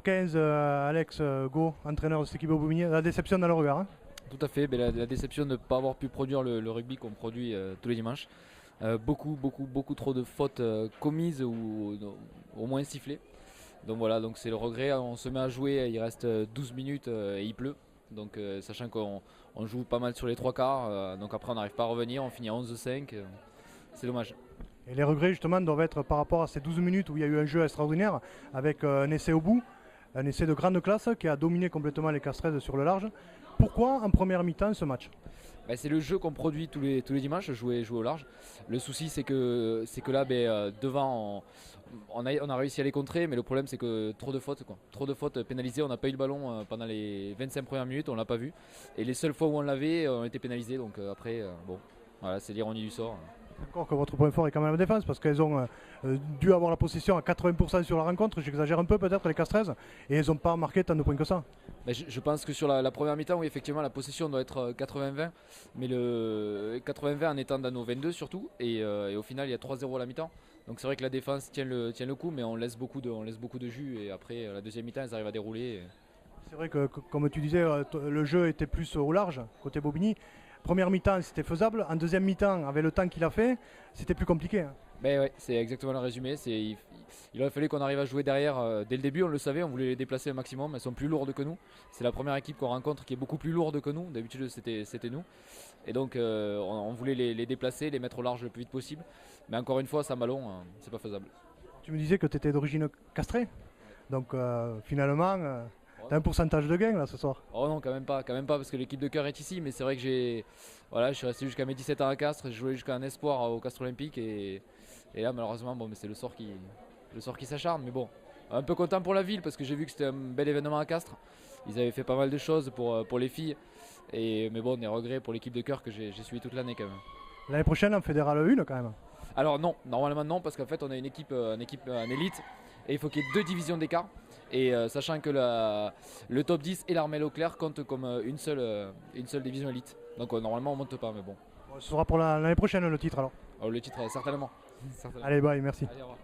15, Alex Go, entraîneur de cette équipe Aubigny, la déception dans le regard, hein. Tout à fait, mais la déception de ne pas avoir pu produire le rugby qu'on produit tous les dimanches. Beaucoup trop de fautes commises ou au moins sifflées. Donc voilà, donc c'est le regret. On se met à jouer, il reste 12 minutes et il pleut. Donc sachant qu'on joue pas mal sur les trois quarts, donc après on n'arrive pas à revenir, on finit à 11-5. C'est dommage. Et les regrets justement doivent être par rapport à ces 12 minutes où il y a eu un jeu extraordinaire avec un essai au bout, un essai de grande classe qui a dominé complètement les Castraises sur le large. Pourquoi en première mi-temps ce match? Bah, c'est le jeu qu'on produit tous les dimanches, jouer au large. Le souci c'est que là devant on a réussi à les contrer, mais le problème c'est que trop de fautes quoi. Trop de fautes pénalisées, on n'a pas eu le ballon pendant les 25 premières minutes, on l'a pas vu. Et les seules fois où on l'avait, on était pénalisés, donc après bon, voilà, c'est l'ironie du sort. Encore que votre point fort est quand même la défense parce qu'elles ont dû avoir la possession à 80% sur la rencontre, j'exagère un peu peut-être les Castraises, et elles n'ont pas marqué tant de points que ça. Bah, je pense que sur la première mi-temps, oui, effectivement, la possession doit être 80-20, mais le 80-20 en étant dans nos 22 surtout, et au final il y a 3-0 à la mi-temps. Donc c'est vrai que la défense tient le coup, mais on laisse beaucoup de jus, et après la deuxième mi-temps, elles arrivent à dérouler. C'est vrai que comme tu disais, le jeu était plus au large côté Bobigny. Première mi-temps c'était faisable, en deuxième mi-temps avec le temps qu'il a fait, c'était plus compliqué, hein. Ben ouais, c'est exactement le résumé. Il aurait fallu qu'on arrive à jouer derrière dès le début, on le savait, on voulait les déplacer au maximum, elles sont plus lourdes que nous. C'est la première équipe qu'on rencontre qui est beaucoup plus lourde que nous, d'habitude c'était nous. Et donc on voulait les déplacer, les mettre au large le plus vite possible. Mais encore une fois, Saint-Malo, c'est pas faisable. Tu me disais que tu étais d'origine castrée, donc finalement, tu as un pourcentage de gain là ce soir. Oh non, quand même pas, parce que l'équipe de cœur est ici, mais c'est vrai que je suis resté jusqu'à mes 17 ans à Castres, j'ai joué jusqu'à un espoir au Castres Olympique, et là malheureusement bon, mais c'est le sort qui s'acharne, mais bon, un peu content pour la ville parce que j'ai vu que c'était un bel événement à Castres. Ils avaient fait pas mal de choses pour les filles, mais bon, des regrets pour l'équipe de cœur que j'ai suivi toute l'année quand même. L'année prochaine en Fédéral 1 quand même. Alors non, normalement non, parce qu'en fait on a une équipe en élite et il faut qu'il y ait deux divisions d'écart. Et sachant que le top 10 et l'Armelle Auclair comptent comme une seule division élite. Donc normalement on monte pas, mais bon. Bon, ce sera pour l'année prochaine le titre alors. Alors, le titre certainement. Certainement. Allez, bye, merci. Allez, au revoir.